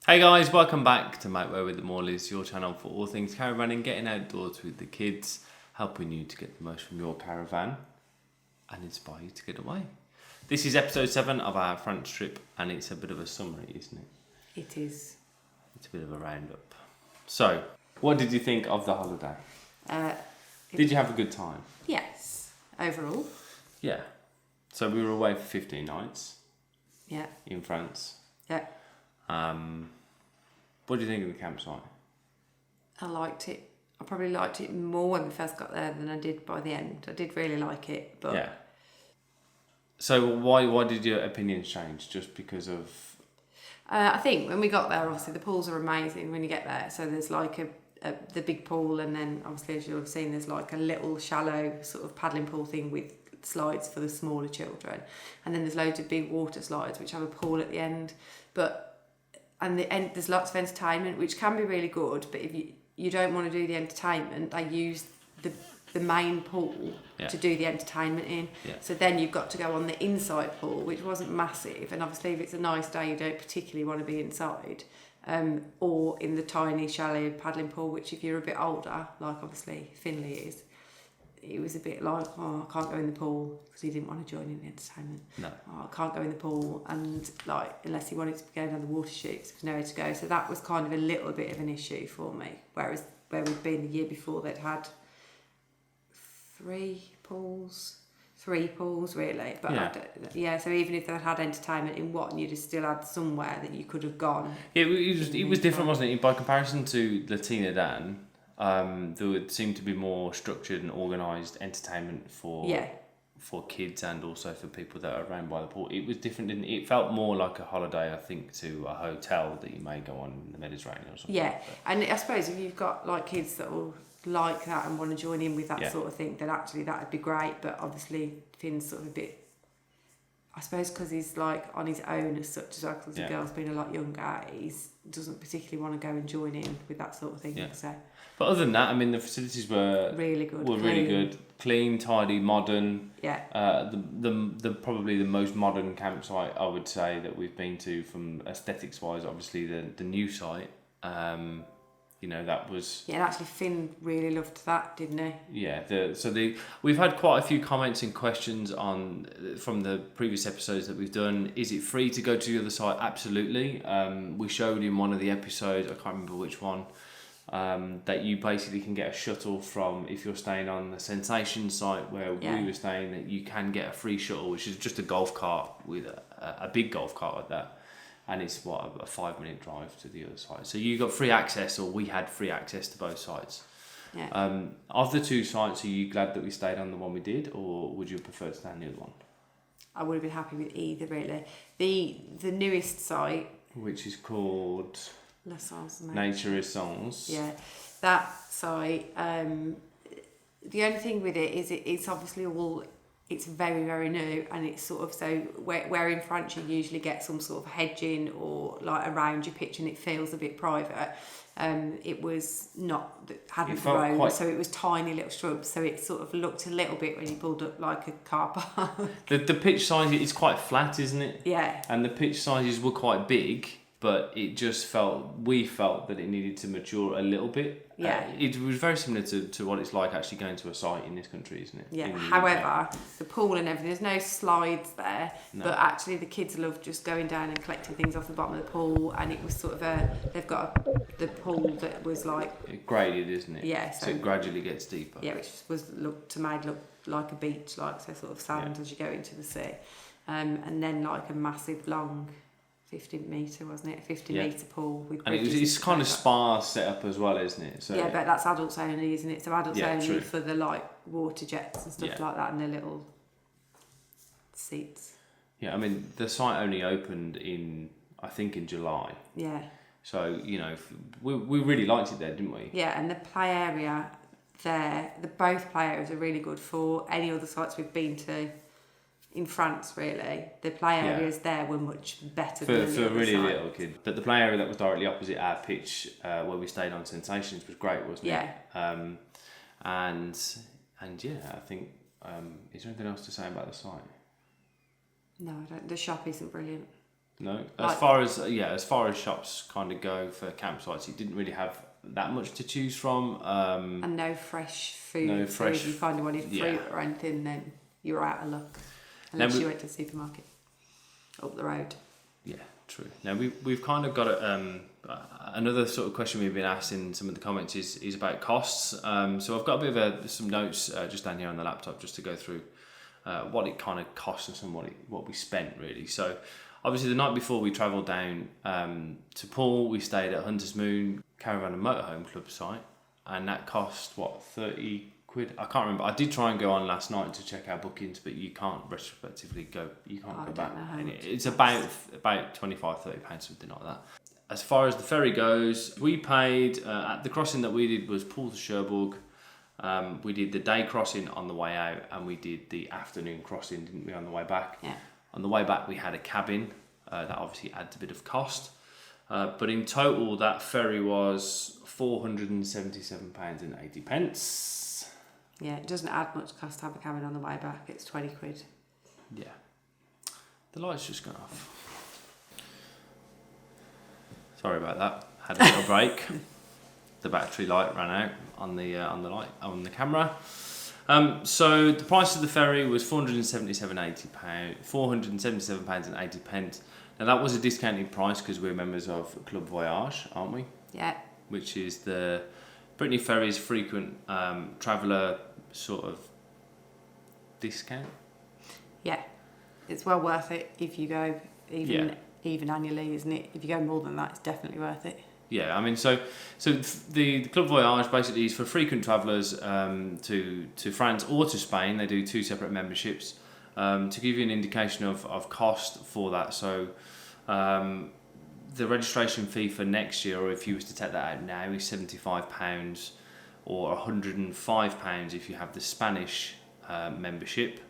Hey guys, welcome back to Mateway with the Morleys, your channel for all things caravanning, getting outdoors with the kids, helping you to get the most from your caravan and inspire you to get away. This is episode 7 of our France trip and it's a bit of a summary, isn't it? It is. It's a bit of a roundup. So, what did you think of the holiday? Did you have a good time? Yes, overall. Yeah. So we were away for 15 nights. Yeah. In France. Yeah. What do you think of the campsite? I liked it. I probably liked it more when we first got there than I did by the end. I did really like it, but yeah. So why did your opinions change? Just because of? I think when we got there, obviously the pools are amazing when you get there. So there's like the big pool, and then obviously as you'll have seen, there's like a little shallow sort of paddling pool thing with slides for the smaller children, and then there's loads of big water slides which have a pool at the end. And there's lots of entertainment, which can be really good, but if you don't want to do the entertainment, they use the main pool to do the entertainment in. Yeah. So then you've got to go on the inside pool, which wasn't massive, and obviously if it's a nice day, you don't particularly want to be inside, or in the tiny, shallow paddling pool, which if you're a bit older, like obviously Finley is, it was a bit like, oh, I can't go in the pool because he didn't want to join in the entertainment. No. Oh, I can't go in the pool, and like unless he wanted to go down the water chutes, there was nowhere to go. So that was kind of a little bit of an issue for me. Whereas where we'd been the year before, they'd had three pools really. But so even if they'd had entertainment in one, you'd have still had somewhere that you could have gone. Yeah, it was different, wasn't it? By comparison to Latina Dan. There would seem to be more structured and organised entertainment for kids and also for people that are around by the pool. It was different, didn't it? It felt more like a holiday, I think, to a hotel that you may go on in the Mediterranean or something. Yeah, and I suppose if you've got like kids that will like that and want to join in with that sort of thing, then actually that would be great. But obviously Finn's sort of a bit, I suppose because he's like on his own as such, as the girl's been a lot younger, he doesn't particularly want to go and join in with that sort of thing. Yeah. So. But other than that, I mean, the facilities were really good. Really good, clean, tidy, modern. Yeah. The probably the most modern campsite I would say that we've been to from aesthetics wise. Obviously the new site. That was. Yeah, and actually Finn really loved that, didn't he? Yeah. We've had quite a few comments and questions from the previous episodes that we've done. Is it free to go to the other site? Absolutely. We showed in one of the episodes. I can't remember which one. That you basically can get a shuttle from, if you're staying on the Sensation site where we were staying, that you can get a free shuttle, which is just a golf cart with a big golf cart like that, and it's a 5-minute drive to the other side. So you got free access, or we had free access to both sites. Yeah. Of the two sites, are you glad that we stayed on the one we did, or would you prefer to stay on the other one? I would have been happy with either, really. The newest site, which is called Nature Essence. Yeah, that site. The only thing with it is it's obviously it's very, very new, and it's sort of so where in France you usually get some sort of hedging or like around your pitch, and it feels a bit private. It was not, hadn't grown, so it was tiny little shrubs, so it sort of looked a little bit when you pulled up like a car park. The pitch size is quite flat, isn't it? Yeah. And the pitch sizes were quite big, but we felt that it needed to mature a little bit. Yeah. It was very similar to what it's like actually going to a site in this country, isn't it? Yeah. However, the pool and everything, there's no slides there, but actually the kids love just going down and collecting things off the bottom of the pool, and it was sort of they've got the pool that was like... It graded, isn't it? Yeah. So it gradually gets deeper. Yeah, which was made look like a beach, like so sort of sand as you go into the sea. And then like a massive long... 50-metre, wasn't it? 50-metre pool with bridges. And it's kind of spa set up as well, isn't it? So yeah, but that's adults only, isn't it? So adults only for the like water jets and stuff like that, and the little seats. Yeah, I mean the site only opened in July. Yeah. So we really liked it there, didn't we? Yeah, and the play area there, both play areas are really good for any other sites we've been to. In France, really, the play areas there were much better for really site. Little kids. But the play area that was directly opposite our pitch, where we stayed on Sensations, was great, wasn't it? Yeah. And I think is there anything else to say about the site? No, I don't. The shop isn't brilliant. No, as far as shops kind of go for campsites, it didn't really have that much to choose from. And no fresh food. No So fresh. if you find you wanted fruit or anything, then you're out of luck. Unless you went to the supermarket up the road. Yeah, true. Now we've kind of got another sort of question we've been asked in some of the comments is about costs. So I've got a bit of some notes just down here on the laptop just to go through what it kind of cost us and what we spent really. So obviously the night before we travelled down to Poole, we stayed at Hunter's Moon Caravan and Motorhome Club site, and that cost 30 quid. I can't remember. I did try and go on last night to check our bookings, but you can't retrospectively go. You can't go back. It's about 25-30 pounds, something like that. As far as the ferry goes, we paid at the crossing that we did was Poole to Cherbourg. We did the day crossing on the way out, and we did the afternoon crossing, didn't we, on the way back? Yeah. On the way back, we had a cabin. That obviously adds a bit of cost. But in total, that ferry was £477.80. Yeah, it doesn't add much cost to have a cabin on the way back. It's 20 quid. Yeah. The light's just gone off. Sorry about that. Had a little break. The battery light ran out on the camera. So the price of the ferry was £477.80. Now that was a discounted price because we're members of Club Voyage, aren't we? Yeah. Which is the Brittany Ferries frequent traveller sort of discount. Yeah, it's well worth it if you go even annually, isn't it? If you go more than that, it's definitely worth it. Yeah, I mean, so the Club Voyage basically is for frequent travellers to France or to Spain. They do 2 separate memberships. To give you an indication of cost for that, so the registration fee for next year, or if you was to take that out now, is £75 or £105 if you have the Spanish membership.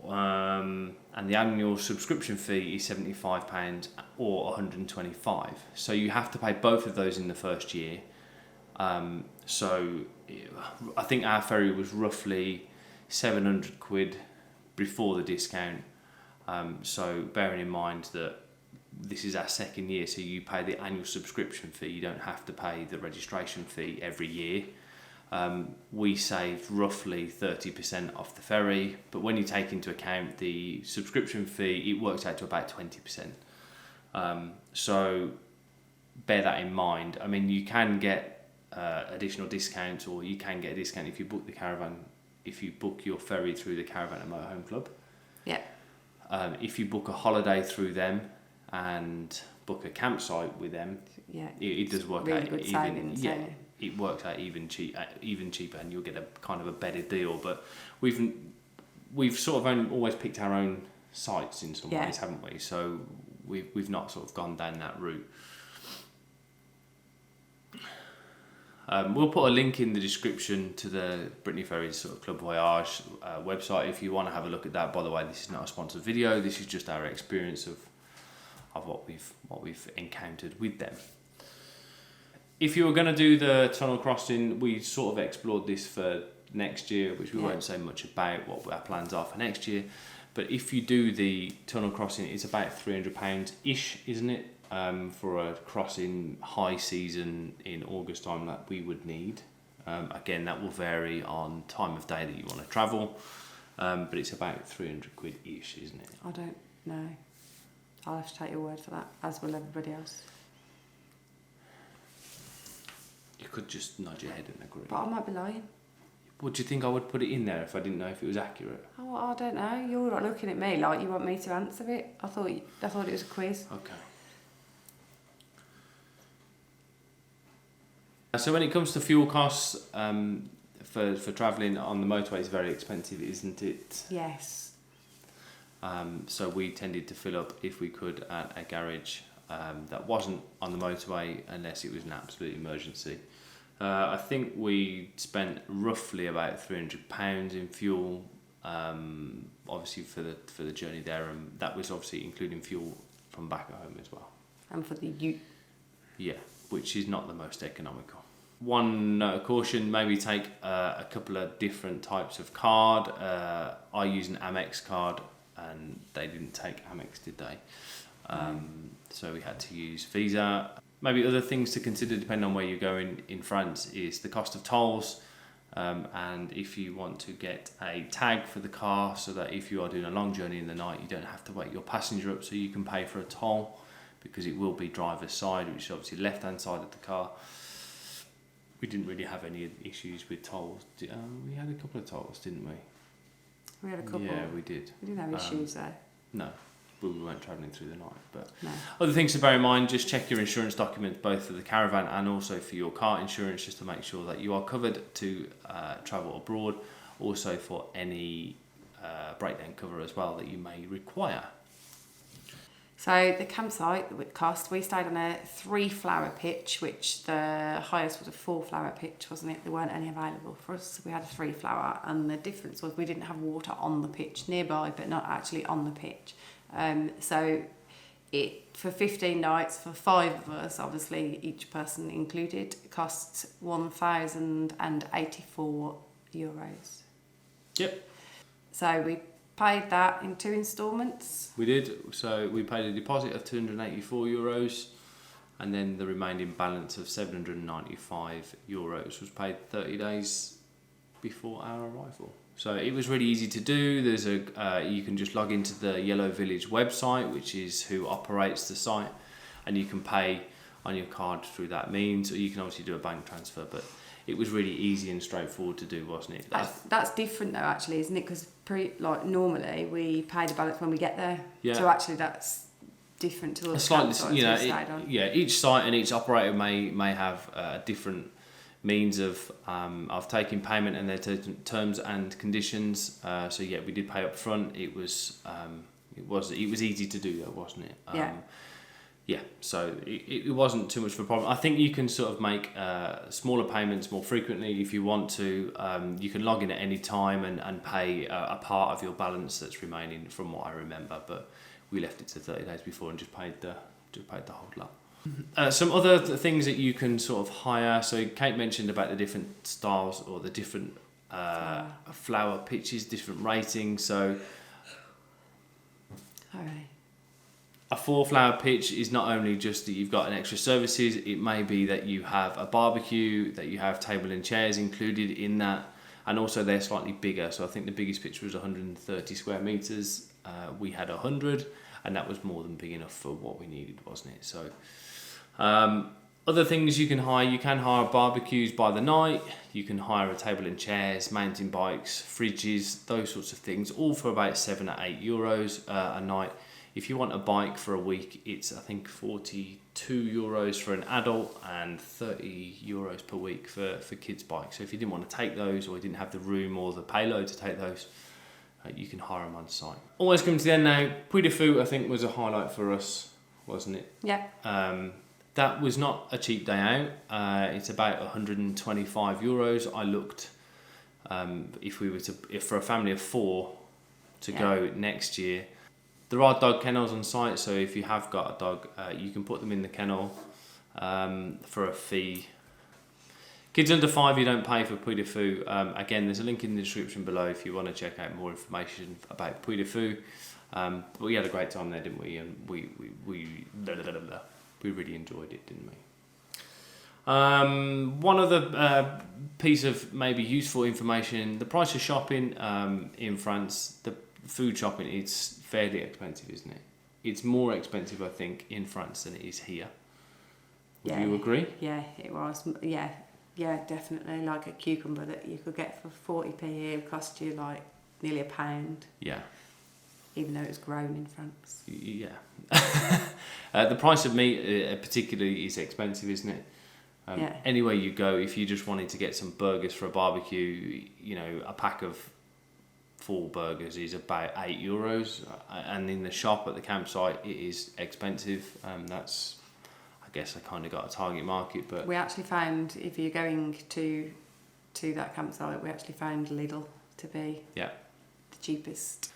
And the annual subscription fee is £75 or £125. So you have to pay both of those in the first year. So I think our ferry was roughly 700 quid before the discount. So bearing in mind that this is our second year, so you pay the annual subscription fee, you don't have to pay the registration fee every year. We saved roughly 30% off the ferry, but when you take into account the subscription fee, it works out to about 20%. So bear that in mind. I mean, you can get additional discounts, or you can get a discount if you book the caravan, if you book your ferry through the Caravan and Motorhome Club. Yeah. If you book a holiday through them and book a campsite with them, it does work really out good even. savings, Yeah, it works out even cheaper, and you'll get a kind of a better deal. But we've sort of always picked our own sites in some ways, haven't we? So we've not sort of gone down that route. We'll put a link in the description to the Brittany Ferries sort of Club Voyage website if you want to have a look at that. By the way, this is not a sponsored video. This is just our experience of what we've encountered with them. If you were going to do the tunnel crossing, we sort of explored this for next year, which we won't say much about what our plans are for next year. But if you do the tunnel crossing, it's about £300-ish, isn't it? For a crossing high season in August time that we would need. Again, that will vary on time of day that you want to travel, but it's about 300 quid-ish, isn't it? I don't know. I'll have to take your word for that, as will everybody else. You could just nod your head and agree. But I might be lying. Would you think I would put it in there if I didn't know if it was accurate? Oh, I don't know. You're not looking at me like you want me to answer it. I thought it was a quiz. Okay. So when it comes to fuel costs, for travelling on the motorway, it's very expensive, isn't it? Yes. So we tended to fill up if we could at a garage that wasn't on the motorway, unless it was an absolute emergency. I think we spent roughly about £300 in fuel, obviously for the journey there, and that was obviously including fuel from back at home as well. And for the ute. Yeah, which is not the most economical. One note of caution, maybe take a couple of different types of card. I use an Amex card, and they didn't take Amex, did they? So we had to use Visa. Maybe other things to consider depending on where you're going in France is the cost of tolls. And if you want to get a tag for the car so that if you are doing a long journey in the night, you don't have to wake your passenger up so you can pay for a toll, because it will be driver's side, which is obviously left hand side of the car. We didn't really have any issues with tolls. We had a couple of tolls, didn't we? We had a couple. Yeah, we did. We didn't have issues there. No, but we weren't travelling through the night. But no. Other things to bear in mind, just check your insurance documents, both for the caravan and also for your car insurance, just to make sure that you are covered to travel abroad. Also for any breakdown cover as well that you may require. So the campsite with cost, we stayed on a 3-flower pitch, which the highest was a 4-flower pitch, wasn't it? There weren't any available for us, so we had a 3-flower, and the difference was we didn't have water on the pitch, nearby, but not actually on the pitch. So it, for 15 nights, for 5 of us, obviously each person included, costs €1,084. Yep. So we paid that in 2 instalments. We did. So we paid a deposit of €284, and then the remaining balance of €795 was paid 30 days before our arrival. So it was really easy to do. There's you can just log into the Yellow Village website, which is who operates the site, and you can pay on your card through that means, or you can obviously do a bank transfer, but it was really easy and straightforward to do, wasn't it? That's different though, actually, isn't it? Because normally we pay the balance when we get there. Yeah. So actually that's different to other campsites we've stayed on. Yeah, each site and each operator may have different means of taking payment and their terms and conditions. So yeah, we did pay up front. It was easy to do though, wasn't it? Yeah, so it wasn't too much of a problem. I think you can sort of make smaller payments more frequently if you want to. You can log in at any time and pay a part of your balance that's remaining, from what I remember. But we left it to 30 days before and just paid the whole lot. Some other things that you can sort of hire. So Kate mentioned about the different styles or the different flower pitches, different ratings. So. All right. A 4-flower pitch is not only just that you've got an extra services, it may be that you have a barbecue, that you have table and chairs included in that, and also they're slightly bigger. So I think the biggest pitch was 130 square metres. We had 100, and that was more than big enough for what we needed, wasn't it? So other things you can hire barbecues by the night, you can hire a table and chairs, mountain bikes, fridges, those sorts of things, all for about €7 or €8 a night. If you want a bike for a week, it's I think €42 for an adult and €30 per week for kids' bikes. So if you didn't want to take those, or you didn't have the room or the payload to take those, you can hire them on site. Almost coming to the end now. Puy de Fou I think was a highlight for us, wasn't it? Yeah. That was not a cheap day out. It's about €125. I looked if for a family of 4 to go next year. There are dog kennels on site, so if you have got a dog, you can put them in the kennel for a fee. Kids under 5, you don't pay for Puy de Fou. Again, there's a link in the description below if you want to check out more information about Puy de Fou. But we had a great time there, didn't we? And we really enjoyed it, didn't we? One other piece of maybe useful information: the price of shopping in France, the food shopping, it's fairly expensive, isn't it? It's more expensive, I think, in France than it is here. Would you agree? Yeah, it was. Yeah, definitely. Like a cucumber that you could get for 40p here would cost you like nearly £1. Yeah. Even though it's grown in France. Yeah. The price of meat particularly is expensive, isn't it? Anywhere you go, if you just wanted to get some burgers for a barbecue, a pack of 4 burgers is about €8, and in the shop at the campsite it is expensive. That's, I guess, I kind of got a target market, but we actually found, if you're going to that campsite, we actually found Lidl to be the cheapest.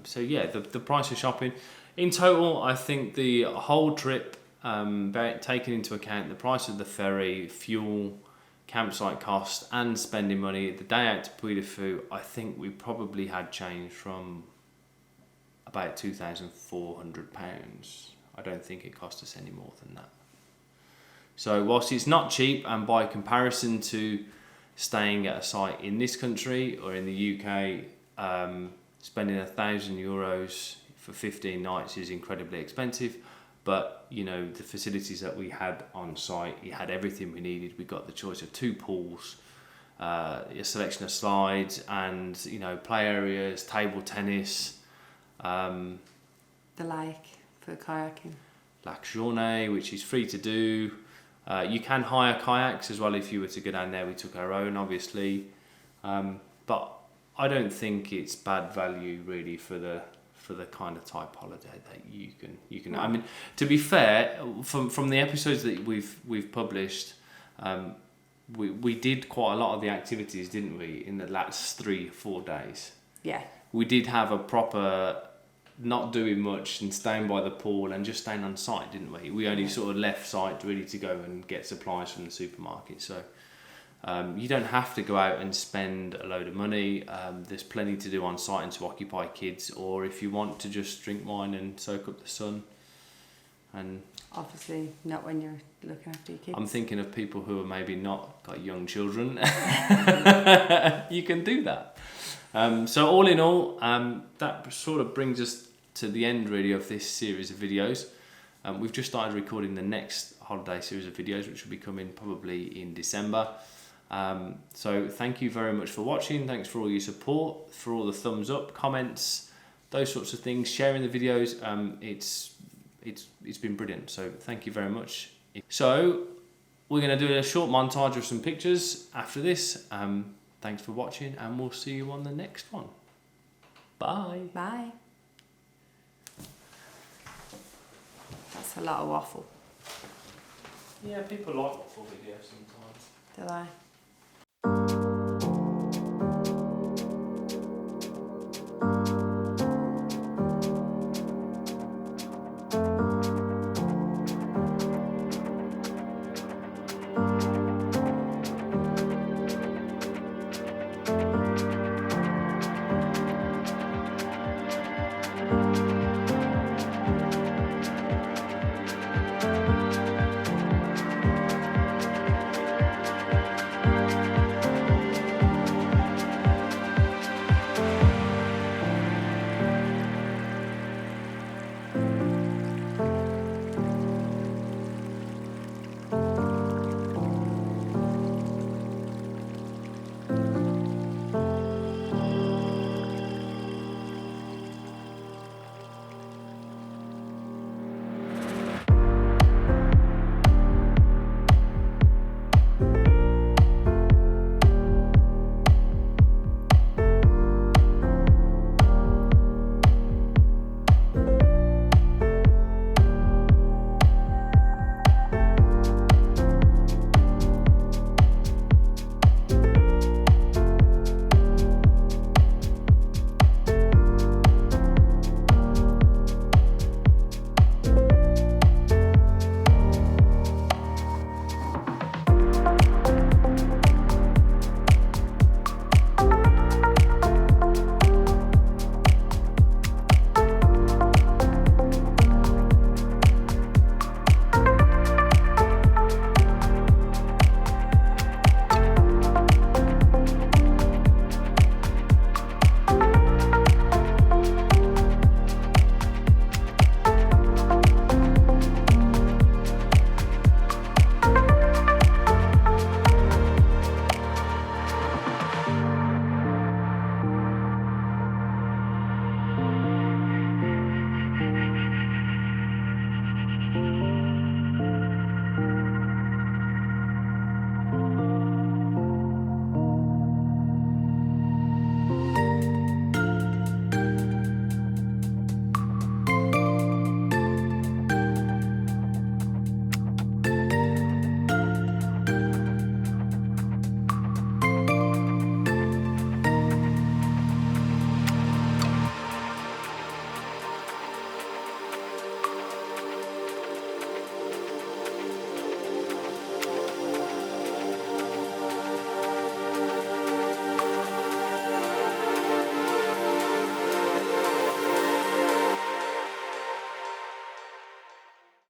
So yeah, the price of shopping in total, I think the whole trip, taking into account the price of the ferry, fuel, campsite cost, and spending money the day out to Puy de Fou, I think we probably had change from about £2,400, I don't think it cost us any more than that. So whilst it's not cheap, and by comparison to staying at a site in this country or in the UK, spending €1,000 for 15 nights is incredibly expensive. But you know, the facilities that we had on site, you had everything we needed. We got the choice of 2 pools, a selection of slides, and you know, play areas, table tennis, the lake for kayaking, Lac Journée, which is free to do. You can hire kayaks as well if you were to go down there. We took our own, obviously, but I don't think it's bad value really for the kind of type holiday that you can. I mean, to be fair, from the episodes that we've published, we did quite a lot of the activities, didn't we? In the last 3-4 days. Yeah. We did have a proper not doing much and staying by the pool and just staying on site, didn't we? We only sort of left site really to go and get supplies from the supermarket. So you don't have to go out and spend a load of money. There's plenty to do on site and to occupy kids, or if you want to just drink wine and soak up the sun. And obviously not when you're looking after your kids. I'm thinking of people who are maybe not got young children. You can do that. So all in all, that sort of brings us to the end really of this series of videos. We've just started recording the next holiday series of videos, which will be coming probably in December. So thank you very much for watching. Thanks for all your support, for all the thumbs up, comments, those sorts of things, sharing the videos. It's been brilliant. So thank you very much. So we're going to do a short montage of some pictures after this. Thanks for watching, and we'll see you on the next one. Bye. Bye. That's a lot of waffle. Yeah, people like waffle videos sometimes. Do they?